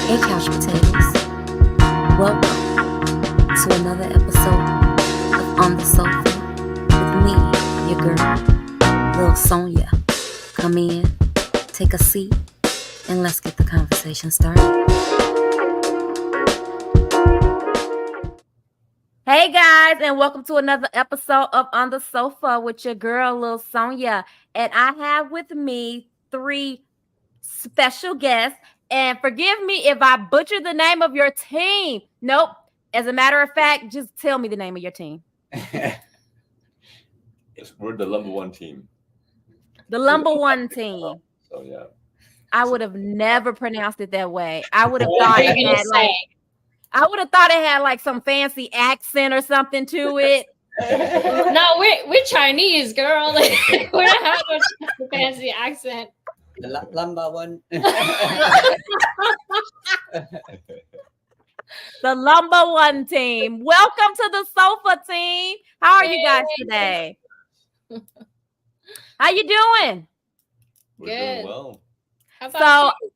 Hey, couch potatoes. Welcome to another episode of On the Sofa with me, your girl, Lil Sonya. Come in, take a seat, and let's get the conversation started. Hey guys, and welcome to another episode of On the Sofa with your girl, Lil Sonya. And I have with me three special guests. And forgive me if I butcher the name of your team. Nope. As a matter of fact, just tell me the name of your team. We're the Lumbaone Team. The Lumbaone Team. So yeah. I would have never pronounced it that way. I would have thought it had like I would have thought it had like some fancy accent or something to it. No, we're Chinese, girl. Like, we don't have a fancy accent. The Lumbaone. The Lumbaone Team. Welcome to the Sofa Team. How are you guys today? How you doing? We're Good. doing well. How about you?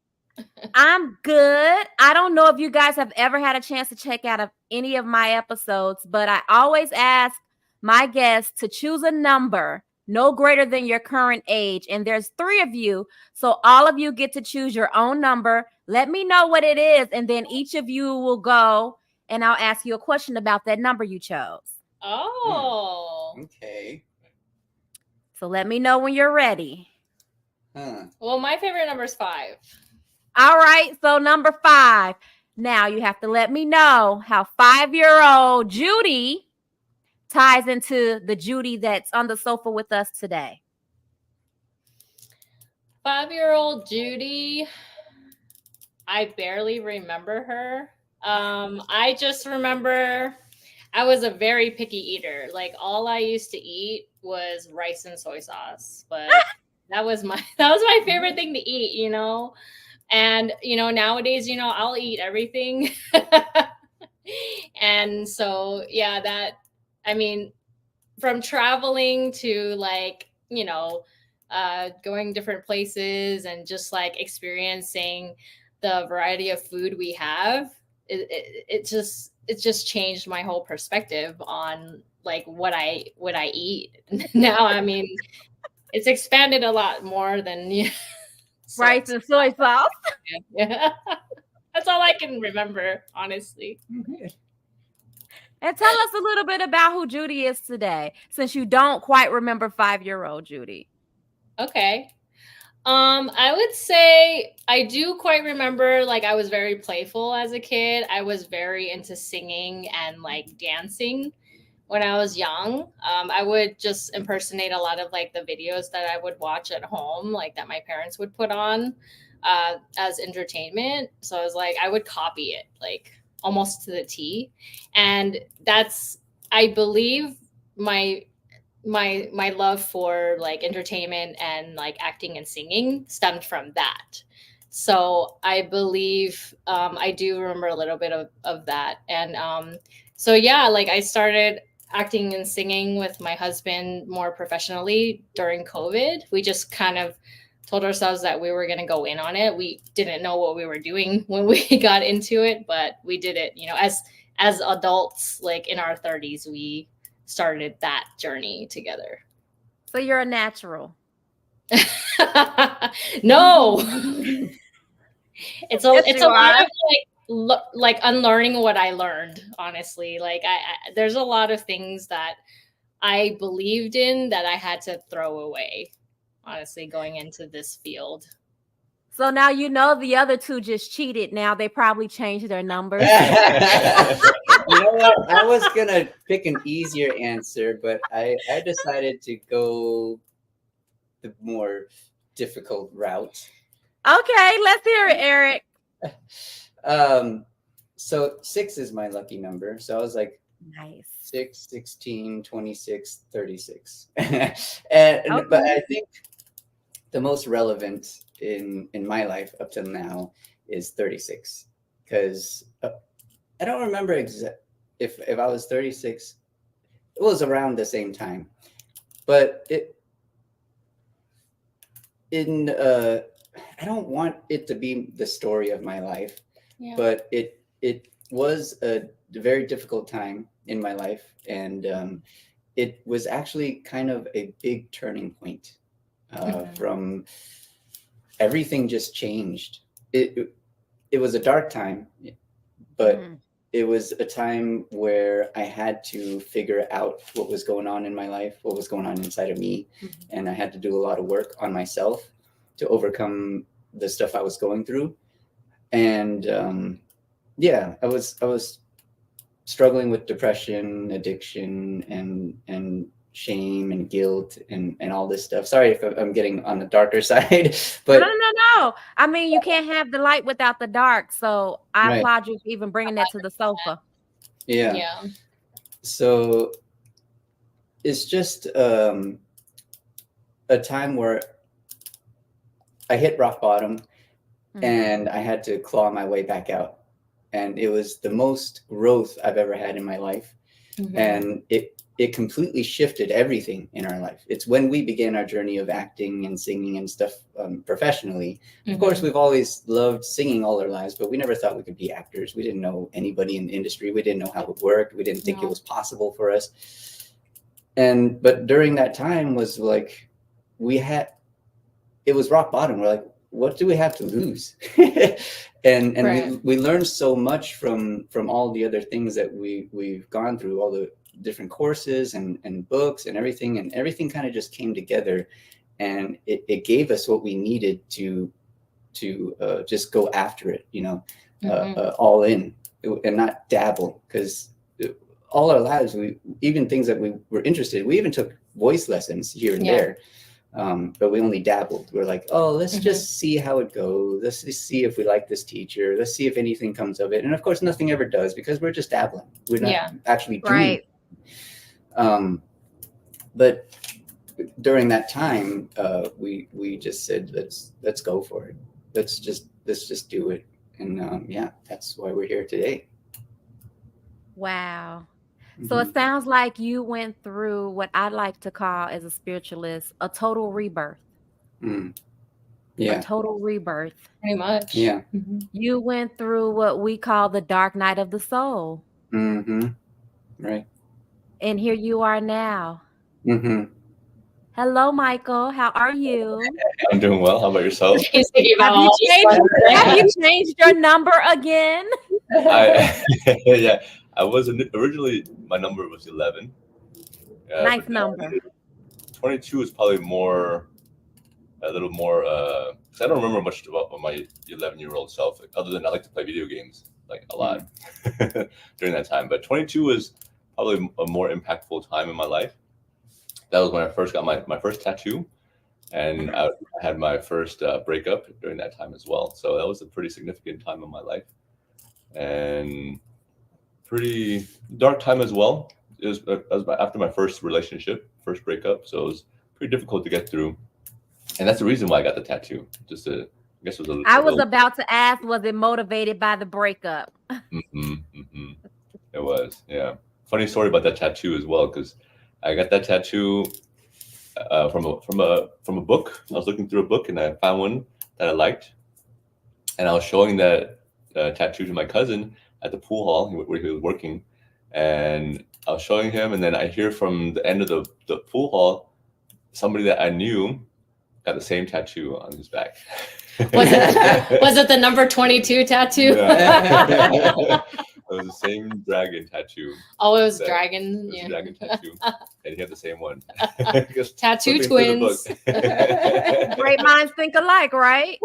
I'm good. I don't know if you guys have ever had a chance to check out any of my episodes, but I always ask my guests to choose a number no greater than your current age. And there's 3 of you. So all of you get to choose your own number. Let me know what it is. And then each of you will go and I'll ask you a question about that number you chose. Oh. Okay. So let me know when you're ready. Well, my favorite number is 5. All right. So number 5. Now you have to let me know how 5-year-old Judy ties into the Judy that's on the sofa with us today. 5-year-old Judy. I barely remember her. I just remember I was a very picky eater. Like, all I used to eat was rice and soy sauce. But that was my favorite thing to eat, you know. And, you know, nowadays, you know, I'll eat everything. And so, yeah, I mean, from traveling to, like, you know, going different places and just like experiencing the variety of food we have, it just changed my whole perspective on like what I eat. Now, I mean, it's expanded a lot more than Rice and soy sauce. Yeah. That's all I can remember, honestly. And tell us a little bit about who Judy is today, since you don't quite remember 5-year-old Judy. Okay. I would say I do quite remember, like, I was very playful as a kid. I was very into singing and like dancing when I was young. I would just impersonate a lot of like the videos that I would watch at home, like that my parents would put on as entertainment. So I was like, I would copy it like almost to the T. And that's, I believe, my love for like entertainment and like acting and singing stemmed from that. So I believe I do remember a little bit of that. And so yeah, like I started acting and singing with my husband more professionally during COVID. We just kind of told ourselves that we were going to go in on it. We didn't know what we were doing when we got into it, but we did it, you know, as adults, like in our 30s, we started that journey together. So you're a natural. No. It's a lot of like unlearning what I learned, honestly. Like I there's a lot of things that I believed in that I had to throw away, honestly, going into this field. So now you know the other 2 just cheated. Now they probably changed their numbers. You know what? I was gonna pick an easier answer, but I decided to go the more difficult route. Okay, let's hear it, Eric. So 6 is my lucky number. So I was like, nice. 6, 16, 26, 36. Okay. But I think the most relevant in my life up till now is 36, because I don't remember if I was 36. It was around the same time, but I don't want it to be the story of my life, Yeah. but it was a very difficult time in my life, and it was actually kind of a big turning point. From everything just changed. It was a dark time, but it was a time where I had to figure out what was going on in my life, what was going on inside of me, and I had to do a lot of work on myself to overcome the stuff I was going through. And I was struggling with depression, addiction, and shame and guilt and all this stuff. Sorry if I'm getting on the darker side, but no. I mean, you can't have the light without the dark. So I Right. applaud you for even bringing that to the sofa. yeah. So it's just a time where I hit rock bottom and I had to claw my way back out. And it was the most growth I've ever had in my life. And it completely shifted everything in our life. It's when we began our journey of acting and singing and stuff professionally. Of course, we've always loved singing all our lives, but we never thought we could be actors. We didn't know anybody in the industry. We didn't know how it worked. We didn't think it was possible for us. But during that time was like, it was rock bottom. We're like, what do we have to lose? and we learned so much from all the other things that we've gone through, all the different courses and books and everything kind of just came together, and it gave us what we needed to just go after it, all in and not dabble, because all our lives, even things that we were interested, we even took voice lessons here and there. But we only dabbled. We're like, oh, let's just see how it goes. Let's just see if we like this teacher. Let's see if anything comes of it. And of course, nothing ever does, because we're just dabbling. We're not actually doing it. But during that time, we just said, let's go for it. Let's just do it. And that's why we're here today. Wow. So it sounds like you went through what I like to call, as a spiritualist, a total rebirth. Yeah. A total rebirth. Pretty much. Yeah. You went through what we call the dark night of the soul. Right. And here you are now. Mm-hmm. Hello, Michael. How are you? I'm doing well. How about yourself? Have you changed your number again? I was originally, my number was 11. Nice number. 22 is probably a little more, because I don't remember much about my 11-year-old self, other than I like to play video games like a lot during that time. But 22 was probably a more impactful time in my life. That was when I first got my first tattoo, and I had my first breakup during that time as well. So that was a pretty significant time in my life, and pretty dark time as well. It was after my first relationship, first breakup, so it was pretty difficult to get through, and that's the reason why I got the tattoo. Just to, I guess, I was about to ask, was it motivated by the breakup? It was, yeah. Funny story about that tattoo as well, because I got that tattoo from a book. I was looking through a book and I found one that I liked, and I was showing that tattoo to my cousin at the pool hall where he was working, and I was showing him, and then I hear from the end of the pool hall, somebody that I knew got the same tattoo on his back. Was it the number 22 tattoo? Yeah. It was the same dragon tattoo. Oh, it was dragon. It was a dragon tattoo, and he had the same one. Tattoo twins. Great minds think alike, right?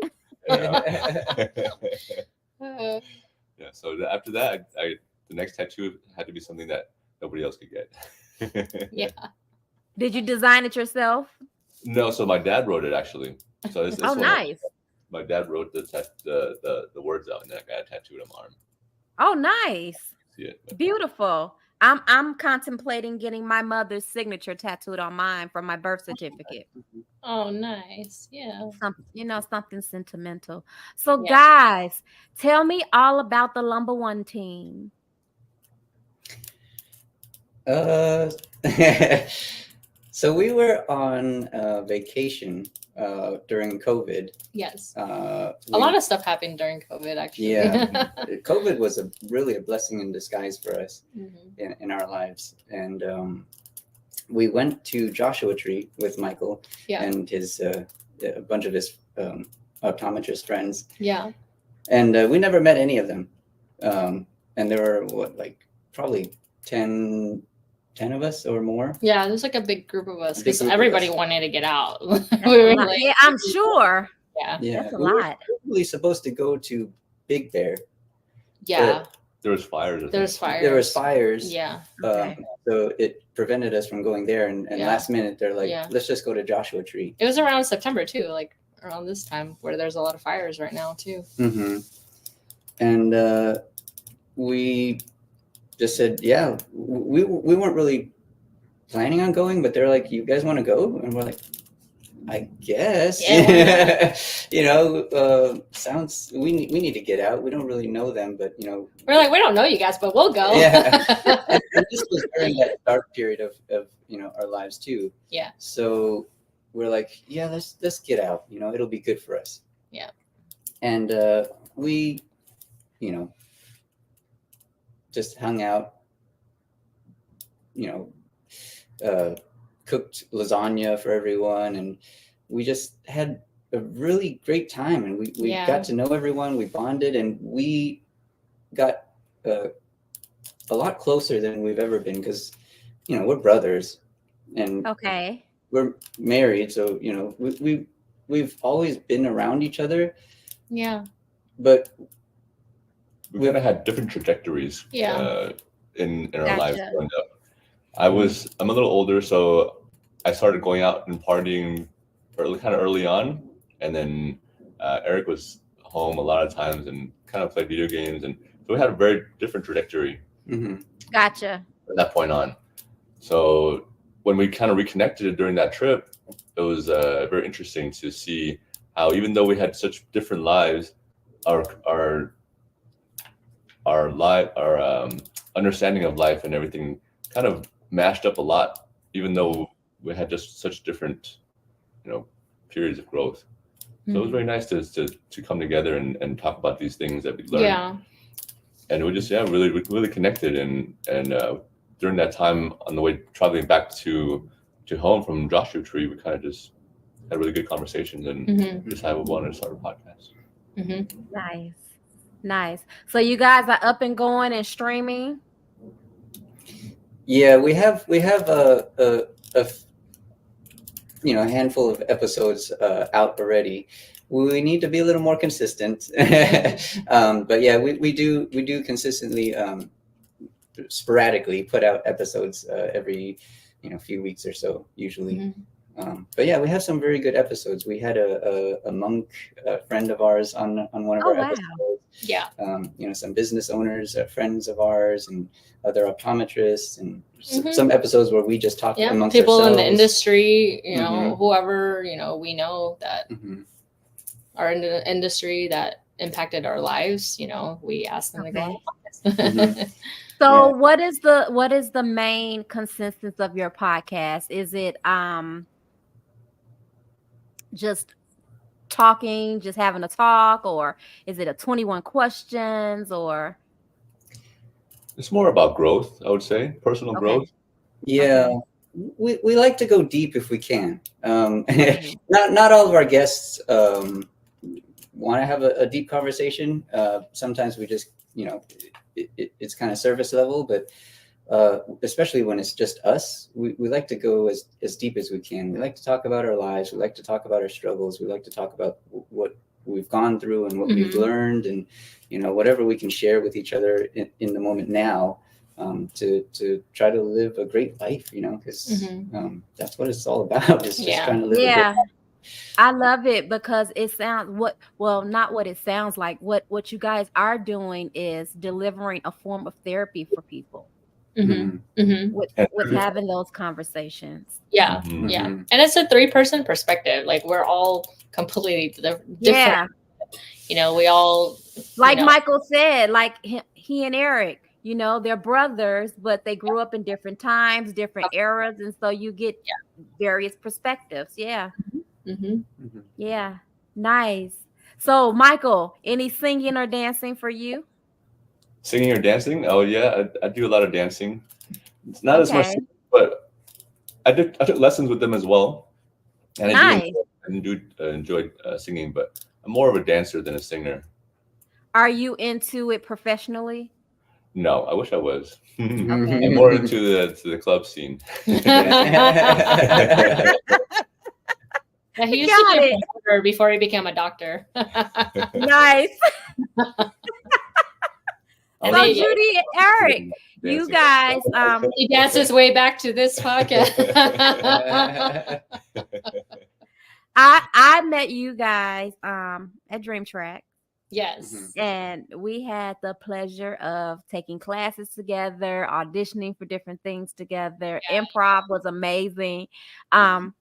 Yeah. So after that, the next tattoo had to be something that nobody else could get. Yeah. Did you design it yourself? No. So my dad wrote it, actually. So this one, nice. My dad wrote the words out, and then I got a tattoo on my arm. Oh, nice. See it? Beautiful. I'm contemplating getting my mother's signature tattooed on mine for my birth certificate. Oh, nice. Yeah. Something sentimental. So guys, tell me all about the Lumbaone Team. So we were on vacation during COVID. Yes. A A lot of stuff happened during COVID, actually. Yeah. COVID was really a blessing in disguise for us Mhm. in our lives. And we went to Joshua Tree with Michael Yeah. and his a bunch of his optometrist friends. Yeah. And we never met any of them. And there were probably 10 of us or more. Yeah, there's like a big group of us Big because group of everybody us. wanted to get out. That's We a were lot. like, Yeah, I'm sure. yeah. Yeah, That's a we were lot. really supposed to go to Big Bear. Yeah. There was fires. I think. There was fires. There was fires. Yeah. Okay. So it prevented us from going there. And Yeah. last minute, they're like, Yeah. let's just go to Joshua Tree. It was around September too, like around this time where there's a lot of fires right now too. Mm-hmm. And we just said, yeah, we weren't really planning on going, but they're like, you guys want to go? And we're like, I guess. Yeah, Sounds, we need to get out. We don't really know them, but We're like, we don't know you guys, but we'll go. Yeah. and this was during that dark period of our lives too. Yeah. So we're like, yeah, let's get out. It'll be good for us. Yeah. And we, just hung out. Cooked lasagna for everyone, and we just had a really great time. And we Yeah. got to know everyone. We bonded, and we got a lot closer than we've ever been because we're brothers and Okay. we're married, so we've always been around each other, Yeah. but We kind of had different trajectories. Yeah. In our lives Gotcha. growing up. I'm a little older, so I started going out and partying early on, and then Eric was home a lot of times and kind of played video games, and so we had a very different trajectory Gotcha. from that point on. So when we kind of reconnected during that trip, it was very interesting to see how even though we had such different lives, our understanding of life and everything kind of mashed up a lot, even though we had just such different, periods of growth. So it was very nice to come together and talk about these things that we learned. Yeah. And we just really connected, and during that time on the way traveling back to home from Joshua Tree, we kind of just had really good conversations and Mhm. decided we wanted to start a podcast. Mhm. Nice. So you guys are up and going and streaming. Yeah, we have a handful of episodes out already. We need to be a little more consistent, but yeah, we do consistently, sporadically put out episodes every few weeks or so usually. But yeah, we have some very good episodes. We had a monk friend of ours on one of Oh, our wow. episodes. Yeah. Some business owners, friends of ours, and other optometrists, and Mhm. some episodes where we just talk Yeah. amongst People ourselves. in the industry, Mhm. whoever, we know that Mhm. are in the industry that impacted our lives, we ask them to go on the podcast. Mhm. So Yeah. what is the main consensus of your podcast? Is it just talking, just having a talk, or is it a 21 questions, or It's more about growth, I would say, personal Okay. growth. Yeah, Okay. we like to go deep if we can. Mhm. Not all of our guests want to have a deep conversation. Sometimes we just, it's kind of surface level, but especially when it's just us, we like to go as deep as we can. We like to talk about our lives. We like to talk about our struggles. We like to talk about what we've gone through and what we've Mhm. learned, and whatever we can share with each other in the moment now, to try to live a great life, because that's what it's all about. It's just Yeah. trying to live a Yeah. great life. I love it because it sounds not what it sounds like. What you guys are doing is delivering a form of therapy for people Mhm. Mhm. with And- having those conversations. Yeah. Mhm. Yeah. Mhm. And it's a 3-person perspective. Like we're all completely different. Yeah. We all Like know. Michael said, like he and Eric, they're brothers, but they grew up in different times, different eras, and so you get various perspectives. Yeah. Mhm. Mhm. Yeah. Nice. So, Michael, any singing or dancing for you? Singing or dancing? Oh yeah, I do a lot of dancing. It's not as much, Okay. singing, but I took lessons with them as well, and Nice. I do enjoy singing, but I'm more of a dancer than a singer. Are you into it professionally? No, I wish I was. I'm Okay. more into the club scene. Yeah, he used to Got be a it. promoter before he became a doctor. Nice. I So, was Judy and Eric, you dancing. guys, He dances way back to this podcast. I met you guys at Dream Track, Yes. and we had the pleasure of taking classes together, auditioning for different things together. Improv was amazing. And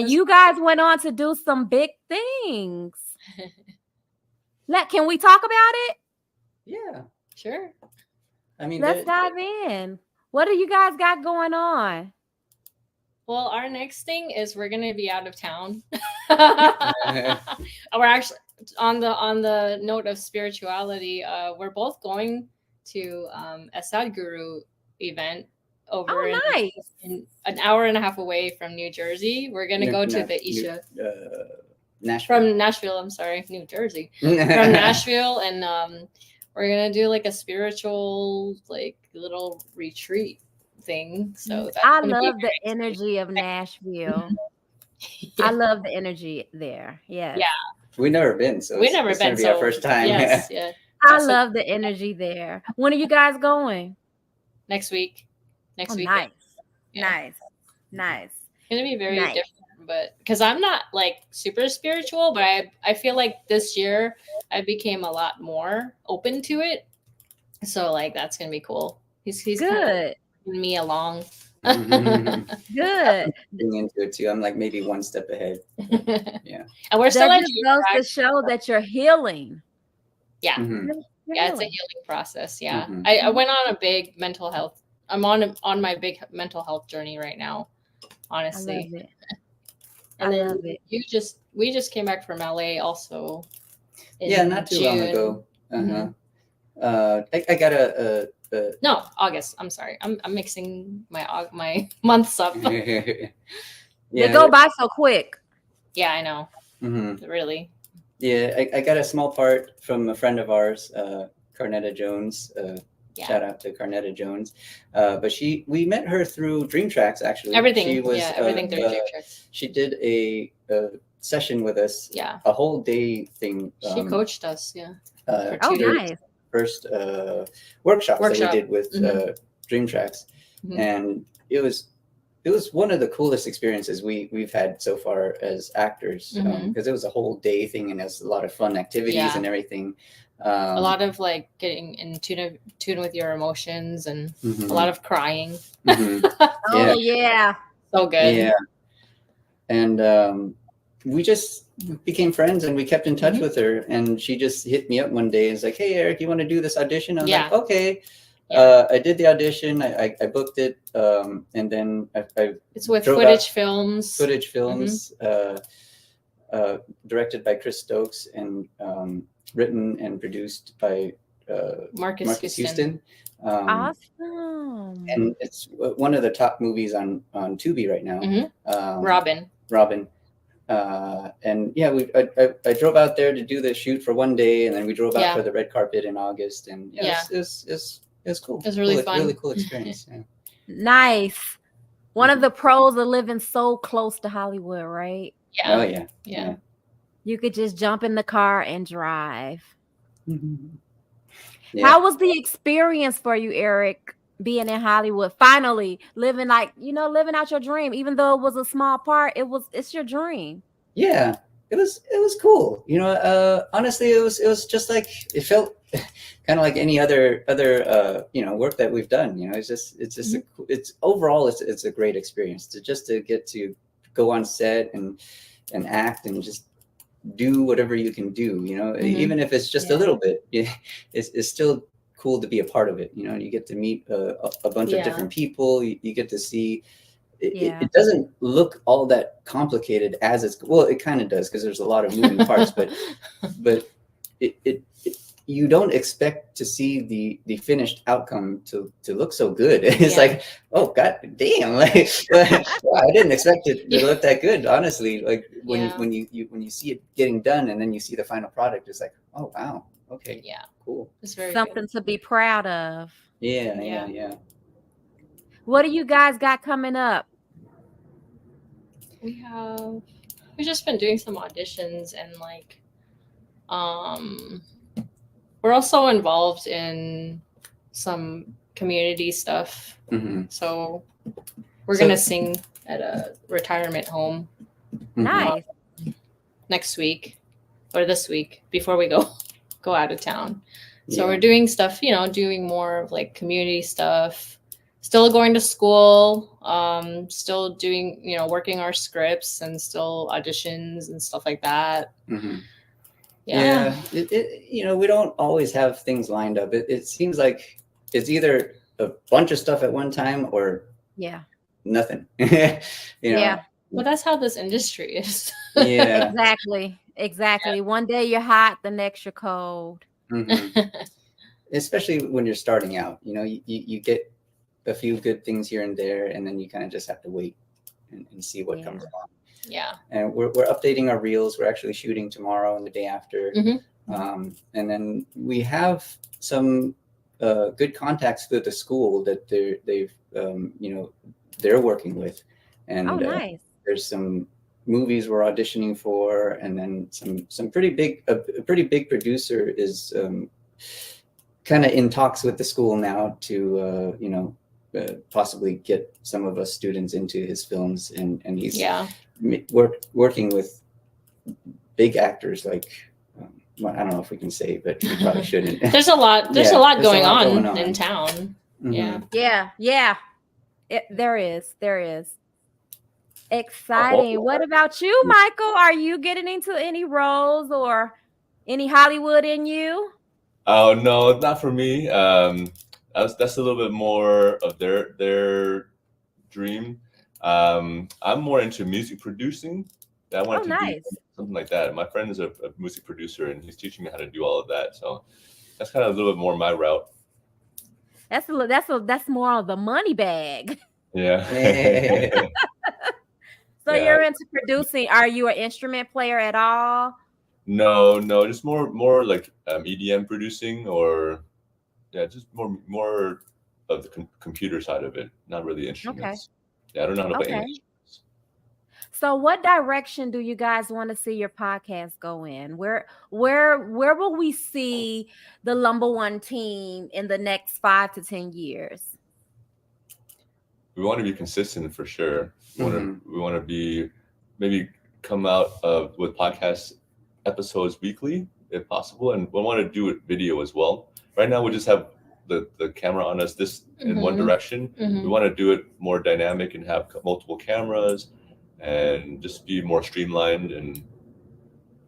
you guys went on to do some big things. Can we talk about it? Yeah. Sure. I mean, Let's dive in. What do you guys got going on? Well, our next thing is we're gonna be out of town. We're actually on the note of spirituality. We're both going to a Sadhguru event over Nice. in an hour and a half away from New Jersey. We're gonna go to the Isha Nashville. from Nashville. I'm sorry, New Jersey. From Nashville, and we're gonna do like a spiritual like little retreat thing. So that's I gonna be love the very energy of Nashville. Yeah. I love the energy there. Yes. Yeah. We've never been, so We've never it's been. gonna be So our first time. Yes, yeah. I So- love the energy there. When are you guys going? Next week. Next week. Nice. Yeah. Nice. It's gonna be very Nice. different, but because I'm not like super spiritual, but I feel like this year I became a lot more open to it. So like that's gonna be cool. He's kind of Good. bringing me along. Good. Getting into it too. I'm like maybe one step ahead. And we're still That at just goes to show that you're healing. Yeah. Mhm. You're Yeah, it's a healing. healing process. Yeah. Mhm. I went on a big mental health. I'm on my big mental health journey right now, I honestly. love it. And I then love it. we just came back from LA also. in Yeah, not too long June. ago. Mhm. I got a No, August. I'm sorry. I'm mixing my months up. They yeah. go by so quick. Yeah, I know. Mhm. Really. Yeah, I got a small part from a friend of ours, Carnetta Jones. Yeah. Shout out to Carnetta Jones. But we met her through Dream Tracks, actually. Everything. She was, Everything through Dream Tracks. She did a session with us, Yeah. a whole day thing. She coached us. Yeah. For Oh, 2 days. nice. First workshop that we did with Mhm. Dream Tracks, Mhm. and it was one of the coolest experiences we've had so far as actors, because it was a whole day thing and it was a lot of fun activities Yeah. and everything. A lot of like getting in tune with your emotions and Mhm. a lot of crying. Mhm. Oh yeah. So good. Yeah, and we just became friends and we kept in touch Mhm. with her, and she just hit me up one day and was like, "Hey Eric, you want to do this audition?" I was like, Yeah. "Okay." Yeah. I did the audition. I booked it, and then I It's with drove footage films. Footage Films, directed by Chris Stokes and written and produced by Marcus Houston. Awesome. And it's one of the top movies on Tubi right now. Mhm. Robin. And yeah, I drove out there to do the shoot for one day, and then we drove out Yeah. for the red carpet in August, and Yeah. it was cool. It was really fun. Really cool experience. Yeah. Nice. One of the pros of living so close to Hollywood, right? Yeah. Oh yeah. Yeah. You could just jump in the car and drive. Yeah. How was the experience for you, Eric, being in Hollywood? Finally living out your dream, even though it was a small part, it's your dream. Yeah, it was cool. Honestly, it was just like, it felt kind of like any other work that we've done. It's overall it's a great experience to get to go on set and act and just do whatever you can do. Even if it's just a little bit, it's still cool to be a part of it. You get to meet a bunch of different people. You get to see it doesn't look all that complicated as it's, well, it kind of does because there's a lot of moving parts, but it you don't expect to see the finished outcome to look so good. It's like, oh god damn, like wow, I didn't expect it to look that good, honestly. Like when you see it getting done and then you see the final product, it's like, oh wow, okay, cool. It's very something good. to be proud of. Yeah. What do you guys got coming up? We've just been doing some auditions, and like we're also involved in some community stuff. So we're gonna sing at a retirement home Nice. next week or this week before we go out of town. So we're doing stuff, doing more of like community stuff, still going to school, still doing, working our scripts and still auditions and stuff like that. Yeah. We don't always have things lined up. It seems like it's either a bunch of stuff at one time or nothing. Yeah. Well, that's how this industry is. Yeah. Exactly. One day you're hot, the next you're cold. Especially when you're starting out, you get a few good things here and there, and then you kind of just have to wait and see what comes along. Yeah. And we're updating our reels. We're actually shooting tomorrow and the day after. And then we have some good contacts with the school that they're working with. And nice. There's some movies we're auditioning for, and then some pretty big, a pretty big producer is kind of in talks with the school now to possibly get some of us students into his films, and he's working with big actors like I don't know if we can say, but we probably shouldn't. There's a lot going on in town. Yeah. There is. Exciting. What about you, Michael? Are you getting into any roles or any Hollywood in you? Oh no, not for me. That's a little bit more of their dream. I'm more into music producing. I wanted to do something like that. My friend is a music producer, and he's teaching me how to do all of that. So that's kind of a little bit more my route. That's more of the money bag. Yeah. So you're into producing. Are you an instrument player at all? No, just more like EDM producing, or just more of the computer side of it, not really instruments. I don't know how to play any instruments. So what direction do you guys want to see your podcast go in? Where will we see the Lumbaone Team in the next 5 to 10 years? We want to be consistent for sure. We want to be, maybe come out with podcast episodes weekly if possible, and we want to do it video as well. Right now we just have the camera on us in one direction. We want to do it more dynamic and have multiple cameras and just be more streamlined and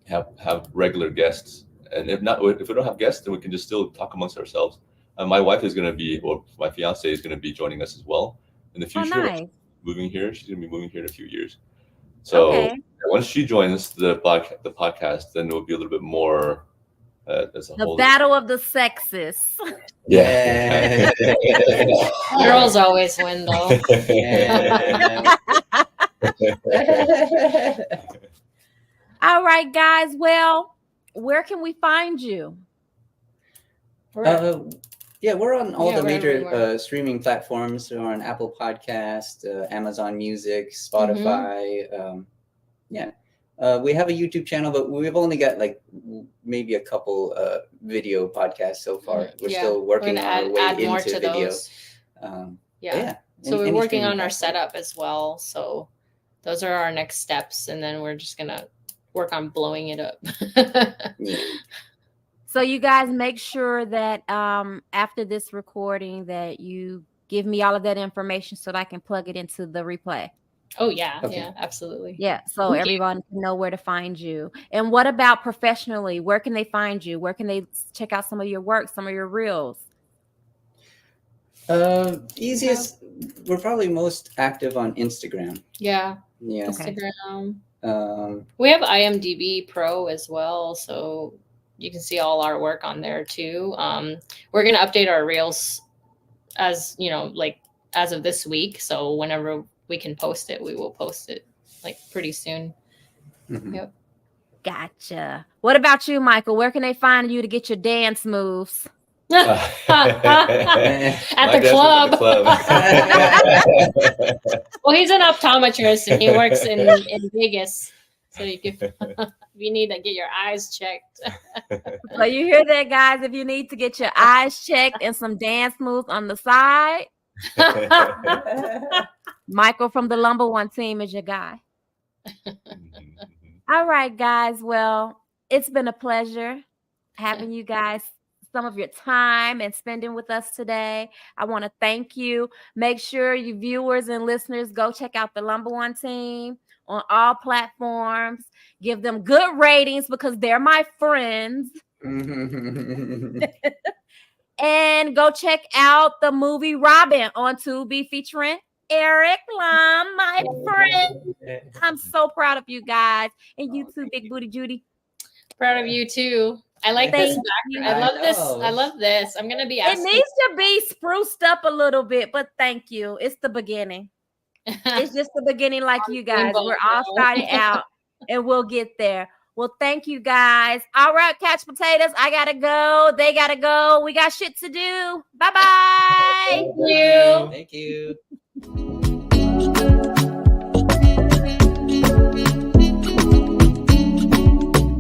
have regular guests. And if we don't have guests, then we can just still talk amongst ourselves. My wife is going to be, or my fiance is going to be joining us as well in the future. Nice. Moving here, she's going to be moving here in a few years. So once she joins the podcast, then it will be a little bit more as a the whole. Battle of the Sexes. Yeah. Girls always win, though. All right, guys. Well, where can we find you? We're on all the major streaming platforms. We're on Apple Podcast, Amazon Music, Spotify. We have a YouTube channel, but we've only got like maybe a couple video podcasts so far. We're still working on our way into more to video. So we're working on our setup as well. So those are our next steps, and then we're just gonna work on blowing it up. So you guys make sure that after this recording that you give me all of that information so that I can plug it into the replay. Oh, yeah. Okay. Yeah, absolutely. Yeah. So everyone can know where to find you. And what about professionally? Where can they find you? Where can they check out some of your work, some of your reels? Easiest. We're probably most active on Instagram. Yeah, Yeah. Okay. Instagram. We have IMDb Pro as well, so you can see all our work on there too. We're gonna update our reels as like as of this week. So whenever we can post it, we will post it like pretty soon. Mhm. Yep. Gotcha. What about you, Michael? Where can they find you to get your dance moves? At My the dance was club. Well, he's an optometrist and he works in Vegas. So you can, if you need to get your eyes checked. So you hear that, guys? If you need to get your eyes checked and some dance moves on the side, Michael from the Lumbaone Team is your guy. All right, guys. Well, it's been a pleasure having you guys some of your time and spending with us today. I want to thank you. Make sure you viewers and listeners go check out the Lumbaone Team on all platforms. Give them good ratings because they're my friends. And go check out the movie Robin on Tubi featuring Eric Lum, my friend. I'm so proud of you guys. And you too, Big Booty Judy. Proud of you too. I like this Thank background. I you. love this. know. I love this. I'm gonna be It asking. needs to be spruced up a little bit, but thank you. It's the beginning. It's just the beginning, like you guys. We're all starting out and we'll get there. Well, thank you guys. All right, Couch Potatoes. I gotta go. They gotta go. We got shit to do. Bye-bye. Thank you. Thank you.